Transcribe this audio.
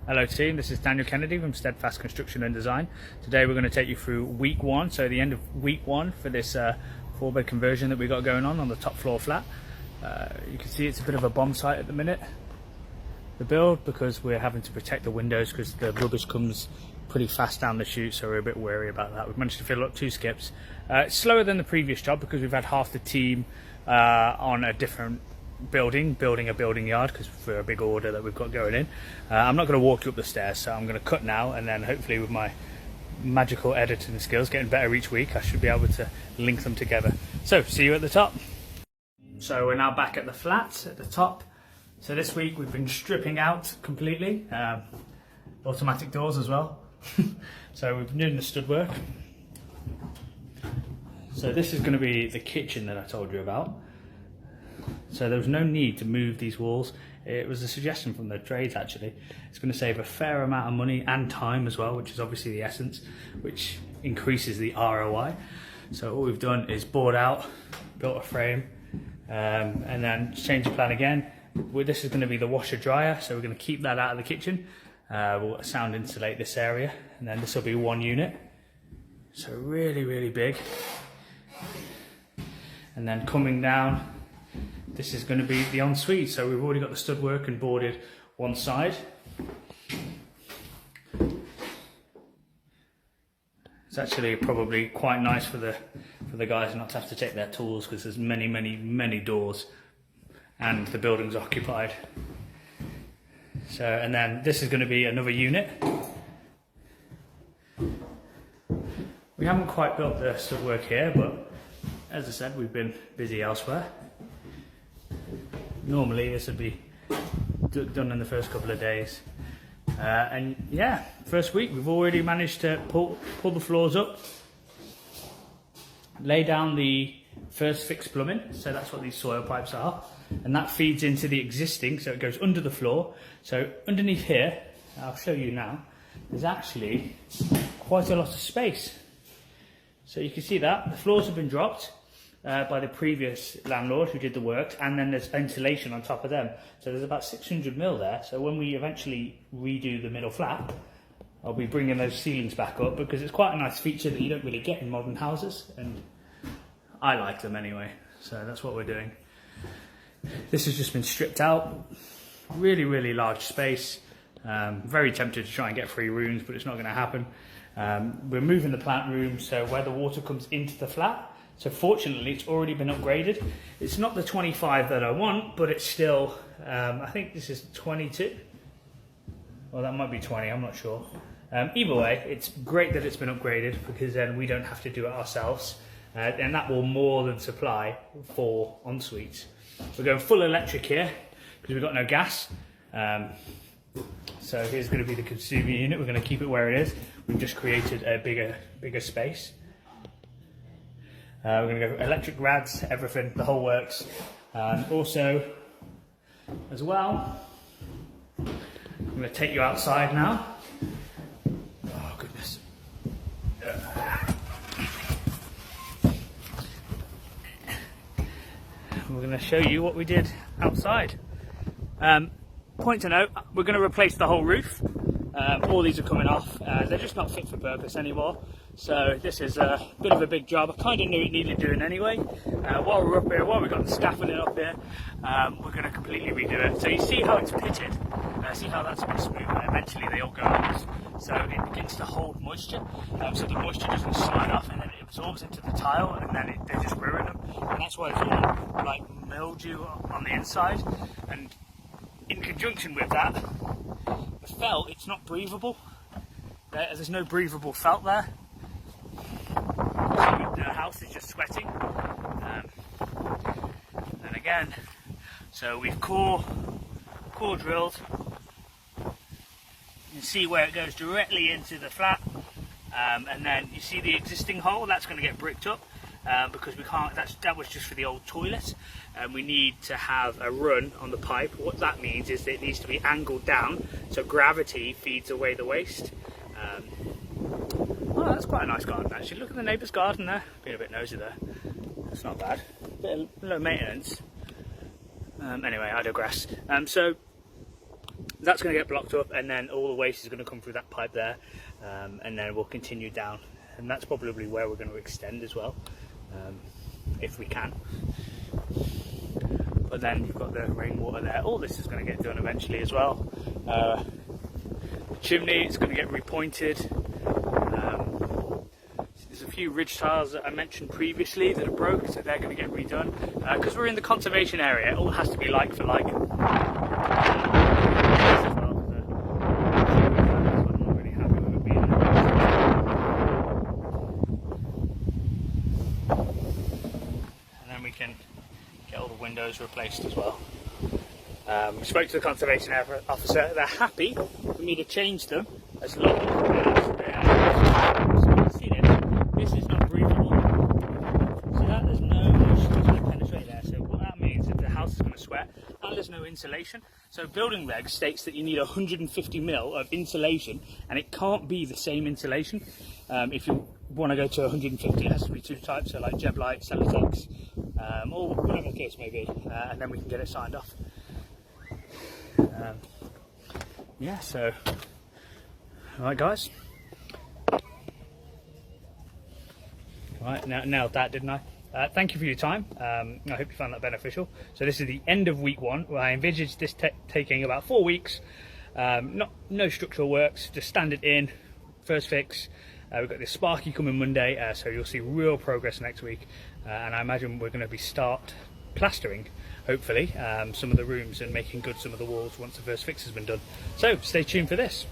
Hello team, this is Daniel Kennedy from Steadfast Construction and Design. Today we're going to take you through week one, so the end of week one for this 4-bed conversion that we got going on the top floor flat. You can see it's a bit of a bomb site at the minute, the build, because we're having to protect the windows because the rubbish comes pretty fast down the chute, so we're a bit wary about that. We've managed to fill up 2 skips. It's slower than the previous job because we've had half the team on a different building a building yard because for a big order that we've got going in. I'm not going to walk you up the stairs, so I'm going to cut now, and then hopefully with my magical editing skills getting better each week, I should be able to link them together. So see you at the top. So we're now back at the flat at the top. So this week we've been stripping out completely, automatic doors as well. So we've been doing the stud work. So this is going to be the kitchen that I told you about. So there was no need to move these walls. It was a suggestion from the trades actually. It's going to save a fair amount of money and time as well, which is obviously the essence, which increases the ROI. So what we've done is bored out, built a frame, and then change the plan again. This is going to be the washer dryer, so we're going to keep that out of the kitchen. We'll sound insulate this area, and then this will be one unit. So really big. And then coming down, this is going to be the ensuite, so we've already got the stud work and boarded one side. It's actually probably quite nice for the guys not to have to take their tools because there's many doors and the building's occupied. So, and then this is going to be another unit. We haven't quite built the stud work here, but as I said, we've been busy elsewhere. Normally this would be done in the first couple of days, and yeah, first week we've already managed to pull the floors up, lay down the first fixed plumbing, so that's what these soil pipes are, and that feeds into the existing, so it goes under the floor. So underneath here, I'll show you now, there's actually quite a lot of space. So you can see that the floors have been dropped by the previous landlord who did the work, and then there's ventilation on top of them. So there's about 600 mil there. So when we eventually redo the middle flat, I'll be bringing those ceilings back up because it's quite a nice feature that you don't really get in modern houses, and I like them anyway. So that's what we're doing. This has just been stripped out. Really large space. Very tempted to try and get 3 rooms, but it's not going to happen. We're moving the plant room so where the water comes into the flat. So fortunately it's already been upgraded. It's not the 25 that I want, but it's still, I think this is 22. Well, that might be 20, I'm not sure. Either way, it's great that it's been upgraded because then we don't have to do it ourselves. And that will more than supply for en-suites. We're going full electric here because we've got no gas. So here's going to be the consumer unit. We're going to keep it where it is. We've just created a bigger space. We're going to go electric rads, everything, the whole works. Also, as well, I'm going to take you outside now. Oh goodness. We're going to show you what we did outside. Point to note, we're going to replace the whole roof. All these are coming off. They're just not fit for purpose anymore. So this is a bit of a big job. I kind of knew it needed doing anyway. While we're up here, while we've got the scaffolding up here, we're going to completely redo it. So you see how it's pitted. See how that's a bit smooth, and eventually they all go out. So it begins to hold moisture. So the moisture doesn't slide off and then it absorbs into the tile, and then they just ruin them. And that's why it's all like mildew on the inside. And in conjunction with that, the felt, it's not breathable. There's no breathable felt there. So the house is just sweating. And again, so we've core drilled. You can see where it goes directly into the flat. And then you see the existing hole, that's going to get bricked up. Because we can't, that was just for the old toilet. We need to have a run on the pipe. What that means is that it needs to be angled down so gravity feeds away the waste. Oh, that's quite a nice garden actually. Look at the neighbour's garden there. Being a bit nosy there. That's not bad. Bit of low maintenance. Anyway, I digress. So that's going to get blocked up, and then all the waste is going to come through that pipe there, and then we'll continue down, and that's probably where we're going to extend as well, if we can. But then you've got the rainwater there. All this is going to get done eventually as well. The chimney is going to get repointed. There's a few ridge tiles that I mentioned previously that are broke, so they're going to get redone. Because we're in the conservation area, it all has to be like for like. We can get all the windows replaced as well. We spoke to the conservation officer. They're happy for me to change them as long as they are. So you can see this is not breathable. See that? There's no moisture that's going to penetrate there. So what that means is the house is going to sweat, and there's no insulation. So building regs states that you need 150 mil of insulation, and it can't be the same insulation. If you want to go to 150, it has to be two types, so like Jeblite, Celotex, or whatever the case may be, and then we can get it signed off. Yeah, so, alright guys. Alright, nailed that, didn't I? Thank you for your time. I hope you found that beneficial. So this is the end of week 1, where I envisaged this taking about 4 weeks. No structural works, just stand it in, first fix. We've got this Sparky coming Monday, so you'll see real progress next week, and I imagine we're going to start plastering, hopefully, some of the rooms and making good some of the walls once the first fix has been done. So stay tuned for this.